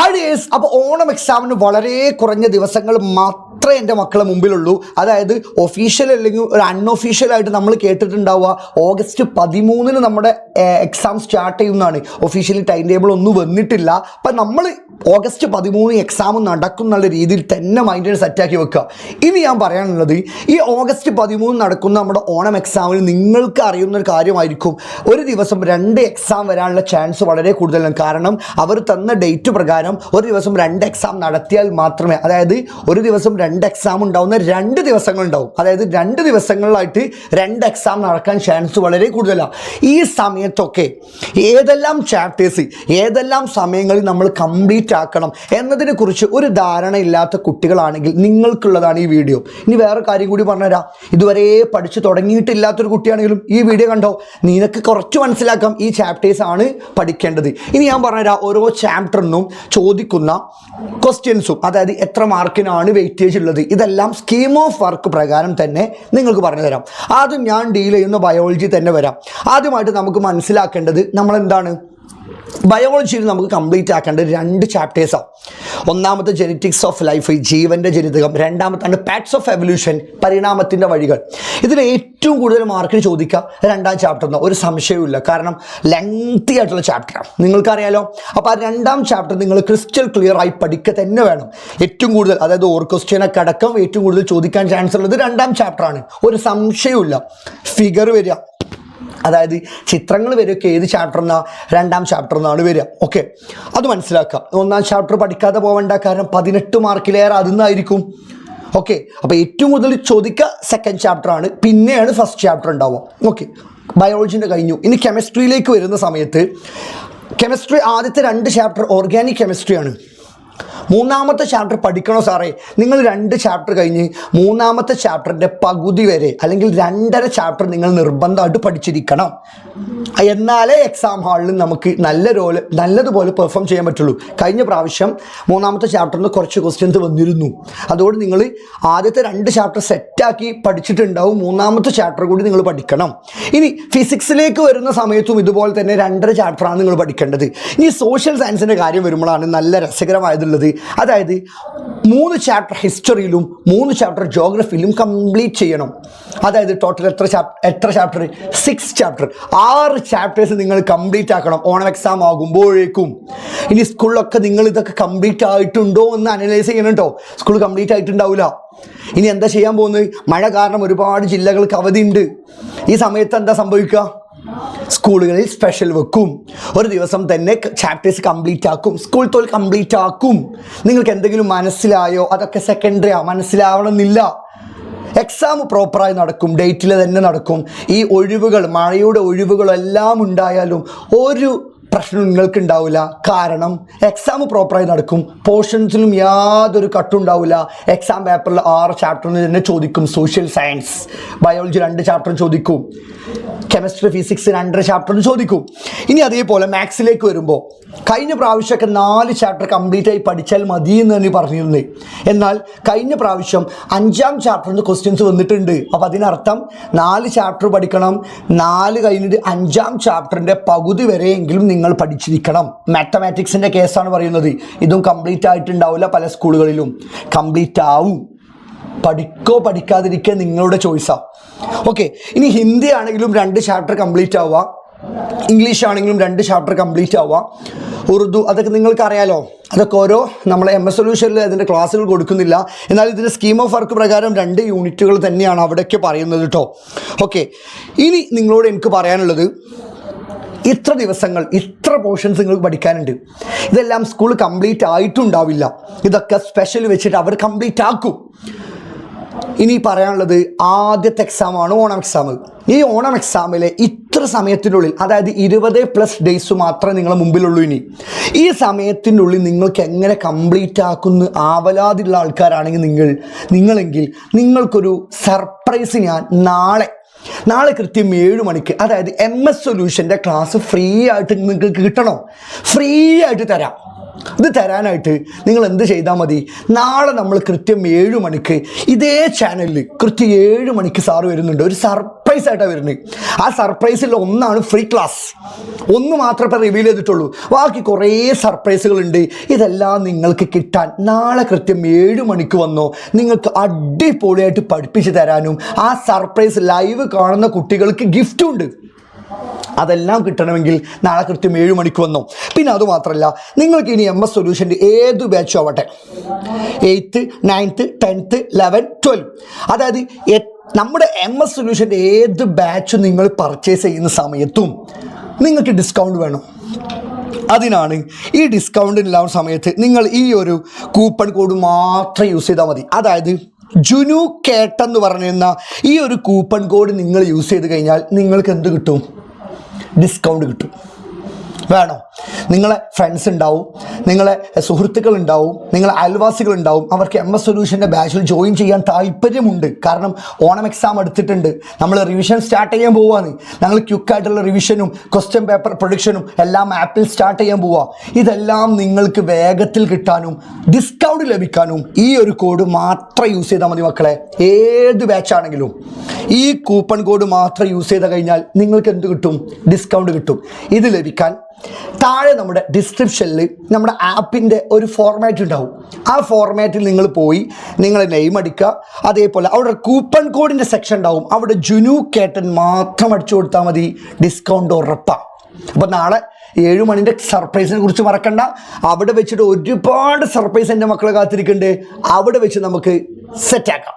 Hi dears, അപ്പോൾ ഓണം എക്സാമിന് വളരെ കുറഞ്ഞ ദിവസങ്ങൾ മാത്രമേ എൻ്റെ മക്കളെ മുമ്പിലുള്ളൂ. അതായത് ഒഫീഷ്യൽ അല്ലെങ്കിൽ ഒരു അൺഒഫീഷ്യലായിട്ട് നമ്മൾ കേട്ടിട്ടുണ്ടാവുക ഓഗസ്റ്റ് 13 നമ്മുടെ എക്സാം സ്റ്റാർട്ട് ചെയ്യുന്നതാണ്. ഒഫീഷ്യലി ടൈം ടേബിൾ ഒന്നും വന്നിട്ടില്ല. അപ്പം നമ്മൾ ഓഗസ്റ്റ് 13 എക്സാം നടക്കും എന്നുള്ള രീതിയിൽ തന്നെ മൈൻഡിനെ സെറ്റാക്കി വെക്കുക. ഇനി ഞാൻ പറയാനുള്ളത്, ഈ ഓഗസ്റ്റ് 13 നടക്കുന്ന നമ്മുടെ ഓണം എക്സാമിൽ നിങ്ങൾക്ക് അറിയുന്നൊരു കാര്യമായിരിക്കും, ഒരു ദിവസം 2 എക്സാം വരാനുള്ള ചാൻസ് വളരെ കൂടുതലാണ്. കാരണം അവർ തന്ന ഡേറ്റ് പ്രകാരം ഒരു ദിവസം 2 എക്സാം നടത്തിയാൽ മാത്രമേ, അതായത് ഒരു ദിവസം 2 എക്സാം ഉണ്ടാവുന്ന 2 ദിവസങ്ങളുണ്ടാവും. അതായത് 2 ദിവസങ്ങളിലായിട്ട് 2 എക്സാം നടക്കാൻ ചാൻസ് വളരെ കൂടുതലാണ്. ഈ സമയത്തൊക്കെ ഏതെല്ലാം ചാപ്റ്റേഴ്സ് ഏതെല്ലാം സമയങ്ങളിൽ നമ്മൾ കംപ്ലീറ്റ് ആക്കണം എന്നതിനെ കുറിച്ച് ഒരു ധാരണ ഇല്ലാത്ത കുട്ടികളാണെങ്കിൽ നിങ്ങൾക്കുള്ളതാണ് ഈ വീഡിയോ. ഇനി വേറെ കാര്യം കൂടി പറഞ്ഞുതരാം, ഇതുവരെ പഠിച്ചു തുടങ്ങിയിട്ടില്ലാത്തൊരു കുട്ടിയാണെങ്കിലും ഈ വീഡിയോ കണ്ടോ, നിനക്ക് കുറച്ച് മനസ്സിലാക്കാം ഈ ചാപ്റ്റേഴ്സ് ആണ് പഠിക്കേണ്ടത്. ഇനി ഞാൻ പറഞ്ഞുതരാം, ഓരോ ചാപ്റ്ററിനും ചോദിക്കുന്ന ക്വസ്റ്റ്യൻസും, അതായത് എത്ര മാർക്കിനാണ് വെയിറ്റേജ് ഉള്ളത്, ഇതെല്ലാം സ്കീം ഓഫ് വർക്ക് പ്രകാരം തന്നെ നിങ്ങൾക്ക് പറഞ്ഞു തരാം. ആദ്യം ഞാൻ ഡീൽ ചെയ്യുന്ന ബയോളജി തന്നെ വരാം. ആദ്യമായിട്ട് നമുക്ക് മനസ്സിലാക്കേണ്ടത് നമ്മളെന്താണ്, ബയോളജിയിൽ നമുക്ക് കംപ്ലീറ്റ് ആക്കേണ്ടത് 2 ചാപ്റ്റേഴ്സാണ്. ഒന്നാമത്തെ ജെനറ്റിക്സ് ഓഫ് ലൈഫ്, ജീവൻ്റെ ജനിതകം. രണ്ടാമത്താണ് പാർട്സ് ഓഫ് എവല്യൂഷൻ, പരിണാമത്തിൻ്റെ വഴികൾ. ഇതിൽ ഏറ്റവും കൂടുതൽ മാർക്കിന് ചോദിക്കുക 2ാം ചാപ്റ്ററിന്, ഒരു സംശയവുമില്ല. കാരണം ലെങ്തി ആയിട്ടുള്ള ചാപ്റ്ററാണ്, നിങ്ങൾക്കറിയാലോ. അപ്പോൾ ആ 2ാം ചാപ്റ്റർ നിങ്ങൾ ക്രിസ്റ്റൽ ക്ലിയർ ആയി പഠിക്കുക തന്നെ വേണം. ഏറ്റവും കൂടുതൽ, അതായത് ഓർ ക്വസ്റ്റ്യനൊക്കെ അടക്കം ഏറ്റവും കൂടുതൽ ചോദിക്കാൻ ചാൻസ് ഉള്ളത് 2ാം ചാപ്റ്ററാണ്, ഒരു സംശയവുമില്ല. ഫിഗർ വരിക, അതായത് ചിത്രങ്ങൾ വരികയൊക്കെ ഏത് ചാപ്റ്ററിനാണ്, 2ാം ചാപ്റ്ററിനാണ് വരിക. ഓക്കെ, അത് മനസ്സിലാക്കുക. 1ാം ചാപ്റ്റർ പഠിക്കാതെ പോകേണ്ട, കാരണം 18 മാർക്കിലേറെ അതിന്നായിരിക്കും. ഓക്കെ, അപ്പോൾ ഏറ്റവും കൂടുതൽ ചോദിക്കുക 2nd ചാപ്റ്ററാണ്, പിന്നെയാണ് 1st ചാപ്റ്റർ ഉണ്ടാവുക. ഓക്കെ, ബയോളജിൻ്റെ കഴിഞ്ഞു. ഇനി കെമിസ്ട്രിയിലേക്ക് വരുന്ന സമയത്ത്, കെമിസ്ട്രി ആദ്യത്തെ 2 ചാപ്റ്റർ ഓർഗാനിക് കെമിസ്ട്രിയാണ്. 3ാമത്തെ ചാപ്റ്റർ പഠിക്കണോ സാറേ? നിങ്ങൾ 2 ചാപ്റ്റർ കഴിഞ്ഞ് 3ാമത്തെ ചാപ്റ്ററിൻ്റെ പകുതി വരെ അല്ലെങ്കിൽ 2.5 ചാപ്റ്റർ നിങ്ങൾ നിർബന്ധമായിട്ട് പഠിച്ചിരിക്കണം. എന്നാലേ എക്സാം ഹാളിൽ നമുക്ക് നല്ലതുപോലെ പെർഫോം ചെയ്യാൻ പറ്റുള്ളൂ. കഴിഞ്ഞ പ്രാവശ്യം 3ാമത്തെ ചാപ്റ്ററിന് കുറച്ച് ക്വസ്റ്റ്യൻസ് വന്നിരുന്നു. അതുകൊണ്ട് നിങ്ങൾ ആദ്യത്തെ 2 ചാപ്റ്റർ സെറ്റാക്കി പഠിച്ചിട്ടുണ്ടാവും, 3ാമത്തെ ചാപ്റ്റർ കൂടി നിങ്ങൾ പഠിക്കണം. ഇനി ഫിസിക്സിലേക്ക് വരുന്ന സമയത്തും ഇതുപോലെ തന്നെ 2.5 ചാപ്റ്ററാണ് നിങ്ങൾ പഠിക്കേണ്ടത്. ഇനി സോഷ്യൽ സയൻസിൻ്റെ കാര്യം വരുമ്പോഴാണ് നല്ല രസകരമായതുള്ളത്. അതായത് 3 ചാപ്റ്റർ ഹിസ്റ്ററിയിലും 3 ചാപ്റ്റർ ജോഗ്രഫിയിലും കംപ്ലീറ്റ് ചെയ്യണം. അതായത് ടോട്ടൽ എത്ര ചാപ്റ്റർ? 6 ചാപ്റ്റർ, 6 ചാപ്റ്റേഴ്സ് നിങ്ങൾ കംപ്ലീറ്റ് ആക്കണം ഓണം എക്സാം ആകുമ്പോഴേക്കും. ഇനി സ്കൂളിലൊക്കെ നിങ്ങൾ ഇതൊക്കെ കംപ്ലീറ്റ് ആയിട്ടുണ്ടോ എന്ന് അനലൈസ് ചെയ്യണം കേട്ടോ. സ്കൂൾ കംപ്ലീറ്റ് ആയിട്ടുണ്ടാവില്ല. ഇനി എന്താ ചെയ്യാൻ പോകുന്നത്? മഴ കാരണം ഒരുപാട് ജില്ലകൾക്ക് അവധിയുണ്ട്. ഈ സമയത്ത് എന്താ സംഭവിക്കുക? സ്കൂളുകളിൽ സ്പെഷ്യൽ വെക്കും, ഒരു ദിവസം തന്നെ ചാപ്റ്റേഴ്സ് കംപ്ലീറ്റ് ആക്കും, സ്കൂൾ തോൽ കംപ്ലീറ്റ് ആക്കും. നിങ്ങൾക്ക് എന്തെങ്കിലും മനസ്സിലായോ? അതൊക്കെ സെക്കൻഡറിയാ, മനസ്സിലാവണമെന്നില്ല. എക്സാം പ്രോപ്പറായി നടക്കും, ഡേറ്റിൽ തന്നെ നടക്കും. ഈ ഒഴിവുകൾ, മഴയുടെ ഒഴിവുകളെല്ലാം ഉണ്ടായാലും ഒരു പ്രശ്നം നിങ്ങൾക്ക് ഉണ്ടാവില്ല. കാരണം എക്സാം പ്രോപ്പറായി നടക്കും, പോർഷൻസിലും യാതൊരു കട്ടുണ്ടാവില്ല. എക്സാം പേപ്പറിൽ 6 ചാപ്റ്ററിന് തന്നെ ചോദിക്കും. സോഷ്യൽ സയൻസ്, ബയോളജി 2 ചാപ്റ്ററിന് ചോദിക്കും, കെമിസ്ട്രി ഫിസിക്സ് 2.5 ചാപ്റ്ററിന് ചോദിക്കും. ഇനി അതേപോലെ മാത്സിലേക്ക് വരുമ്പോൾ, കഴിഞ്ഞ പ്രാവശ്യമൊക്കെ 4 ചാപ്റ്റർ കംപ്ലീറ്റ് ആയി പഠിച്ചാൽ മതി എന്ന് തന്നെ പറഞ്ഞിരുന്നത്. എന്നാൽ കഴിഞ്ഞ പ്രാവശ്യം 5ാം ചാപ്റ്ററിന് ക്വസ്റ്റ്യൻസ് വന്നിട്ടുണ്ട്. അപ്പോൾ അതിനർത്ഥം 4 ചാപ്റ്റർ പഠിക്കണം. 4 കഴിഞ്ഞിട്ട് 5ാം ചാപ്റ്ററിൻ്റെ പകുതി വരെയെങ്കിലും നിങ്ങൾ പഠിച്ചിരിക്കണം. മാത്തമാറ്റിക്സിൻ്റെ കേസാണ് പറയുന്നത്. ഇതും കംപ്ലീറ്റ് ആയിട്ടുണ്ടാവില്ല, പല സ്കൂളുകളിലും കംപ്ലീറ്റ് ആവും. പഠിക്കോ പഠിക്കാതിരിക്കുക നിങ്ങളുടെ ചോയ്സാണ്. ഓക്കെ, ഇനി ഹിന്ദി ആണെങ്കിലും 2 ചാപ്റ്റർ കംപ്ലീറ്റ് ആവുക, ഇംഗ്ലീഷ് ആണെങ്കിലും 2 ചാപ്റ്റർ കംപ്ലീറ്റ് ആവുക, ഉറുദു അതൊക്കെ നിങ്ങൾക്ക് അറിയാലോ. അതൊക്കെ ഓരോ നമ്മളെ MS സൊല്യൂഷനിൽ അതിൻ്റെ ക്ലാസ്സുകൾ കൊടുക്കുന്നില്ല. എന്നാൽ ഇതിൻ്റെ സ്കീം ഓഫ് വർക്ക് പ്രകാരം 2 യൂണിറ്റുകൾ തന്നെയാണ് അവിടെയൊക്കെ പറയുന്നത് കേട്ടോ. ഓക്കെ, ഇനി നിങ്ങളോട് എനിക്ക് പറയാനുള്ളത്, ഇത്ര ദിവസങ്ങൾ ഇത്ര പോർഷൻസ് നിങ്ങൾക്ക് പഠിക്കാനുണ്ട്. ഇതെല്ലാം സ്കൂൾ കംപ്ലീറ്റ് ആയിട്ടുണ്ടാവില്ല. ഇതൊക്കെ സ്പെഷ്യൽ വെച്ചിട്ട് അവർ കംപ്ലീറ്റ് ആക്കും. ഇനി പറയാനുള്ളത്, ആദ്യത്തെ എക്സാമാണ് ഓണം എക്സാം. ഈ ഓണം എക്സാമിലെ ഇത്ര സമയത്തിനുള്ളിൽ, അതായത് 20+ ഡേയ്സ് മാത്രമേ നിങ്ങളെ മുമ്പിലുള്ളൂ. ഇനി ഈ സമയത്തിൻ്റെ ഉള്ളിൽ നിങ്ങൾക്ക് എങ്ങനെ കംപ്ലീറ്റ് ആക്കുന്ന ആവലാതിയുള്ള ആൾക്കാരാണെങ്കിൽ നിങ്ങളെങ്കിൽ നിങ്ങൾക്കൊരു സർപ്രൈസ് ഞാൻ നാളെ കൃത്യം 7 മണിക്ക്, അതായത് MS സൊല്യൂഷൻ്റെ ക്ലാസ് ഫ്രീ ആയിട്ട് നിങ്ങൾക്ക് കിട്ടണോ? ഫ്രീ ആയിട്ട് തരാം. ഇത് തരാനായിട്ട് നിങ്ങൾ എന്ത് ചെയ്താൽ മതി? നാളെ നമ്മൾ കൃത്യം 7 മണിക്ക് ഇതേ ചാനലിൽ കൃത്യം 7 മണിക്ക് സാറ് വരുന്നുണ്ട്. ഒരു സർപ്രൈസ് സർപ്രൈസ് ആയിട്ടാണ് വരുന്നത്. ആ സർപ്രൈസിൽ ഒന്നാണ് ഫ്രീ ക്ലാസ്. ഒന്ന് മാത്രമേ ഇപ്പോൾ റിവീൽ ചെയ്തിട്ടുള്ളൂ, ബാക്കി കുറേ സർപ്രൈസുകളുണ്ട്. ഇതെല്ലാം നിങ്ങൾക്ക് കിട്ടാൻ നാളെ കൃത്യം 7 മണിക്ക് വന്നോ. നിങ്ങൾക്ക് അടിപൊളിയായിട്ട് പഠിപ്പിച്ച് തരാനും ആ സർപ്രൈസ് ലൈവ് കാണുന്ന കുട്ടികൾക്ക് ഗിഫ്റ്റും ഉണ്ട്. അതെല്ലാം കിട്ടണമെങ്കിൽ നാളെ കൃത്യം 7 മണിക്ക് വന്നോ. പിന്നെ അതുമാത്രമല്ല, നിങ്ങൾക്ക് ഇനി MS സൊല്യൂഷൻ്റെ ഏത് ബാച്ചും ആവട്ടെ, 8th 9th 10th 11th 12, അതായത് നമ്മുടെ MS സൊല്യൂഷൻ്റെ ഏത് ബാച്ച് നിങ്ങൾ പർച്ചേസ് ചെയ്യുന്ന സമയത്തും നിങ്ങൾക്ക് ഡിസ്കൗണ്ട് വേണം. അതിനാണ് ഈ ഡിസ്കൗണ്ടിനുള്ള സമയത്ത് നിങ്ങൾ ഈ ഒരു കൂപ്പൺ കോഡ് മാത്രം യൂസ് ചെയ്താൽ മതി. അതായത് ജുനു കേട്ടെന്ന് പറയുന്ന ഈ ഒരു കൂപ്പൺ കോഡ് നിങ്ങൾ യൂസ് ചെയ്ത് കഴിഞ്ഞാൽ നിങ്ങൾക്ക് എന്ത് കിട്ടും? ഡിസ്കൗണ്ട് കിട്ടും. വേണോ? നിങ്ങളെ ഫ്രണ്ട്സ് ഉണ്ടാവും, നിങ്ങളെ സുഹൃത്തുക്കൾ ഉണ്ടാവും, നിങ്ങളെ അയൽവാസികൾ ഉണ്ടാവും. അവർക്ക് MS സൊല്യൂഷൻ്റെ ബാച്ചിൽ ജോയിൻ ചെയ്യാൻ താല്പര്യമുണ്ട്. കാരണം ഓണം എക്സാം എടുത്തിട്ടുണ്ട്, നമ്മൾ റിവിഷൻ സ്റ്റാർട്ട് ചെയ്യാൻ പോവുകയാണ്. ഞങ്ങൾ ക്വിക്കായിട്ടുള്ള റിവിഷനും ക്വസ്റ്റ്യൻ പേപ്പർ പ്രൊഡിക്ഷനും എല്ലാം ആപ്പിൽ സ്റ്റാർട്ട് ചെയ്യാൻ പോവുക. ഇതെല്ലാം നിങ്ങൾക്ക് വേഗത്തിൽ കിട്ടാനും ഡിസ്കൗണ്ട് ലഭിക്കാനും ഈ ഒരു കോഡ് മാത്രം യൂസ് ചെയ്താൽ മതി മക്കളെ. ഏത് ബാച്ചാണെങ്കിലും ഈ കൂപ്പൺ കോഡ് മാത്രം യൂസ് ചെയ്ത് കഴിഞ്ഞാൽ നിങ്ങൾക്ക് എന്ത് കിട്ടും? ഡിസ്കൗണ്ട് കിട്ടും. ഇത് ലഭിക്കാൻ താഴെ നമ്മുടെ ഡിസ്ക്രിപ്ഷനിൽ നമ്മുടെ ആപ്പിൻ്റെ ഒരു ഫോർമാറ്റ് ഉണ്ടാവും. ആ ഫോർമാറ്റിൽ നിങ്ങൾ പോയി നിങ്ങളെ നെയിം അടിക്കുക. അതേപോലെ അവിടെ കൂപ്പൺ കോഡിൻ്റെ സെക്ഷൻ ഉണ്ടാവും. അവിടെ ജുനു കേട്ടൻ മാത്രം അടിച്ചു കൊടുത്താൽ മതി, ഡിസ്കൗണ്ട് ഉറപ്പാണ്. അപ്പോൾ നാളെ 7 മണിൻ്റെ സർപ്രൈസിനെ കുറിച്ച് മറക്കണ്ട. അവിടെ വെച്ചിട്ട് ഒരുപാട് സർപ്രൈസ് എൻ്റെ മക്കളെ കാത്തിരിക്കുന്നുണ്ട്. അവിടെ വെച്ച് നമുക്ക് സെറ്റാക്കാം.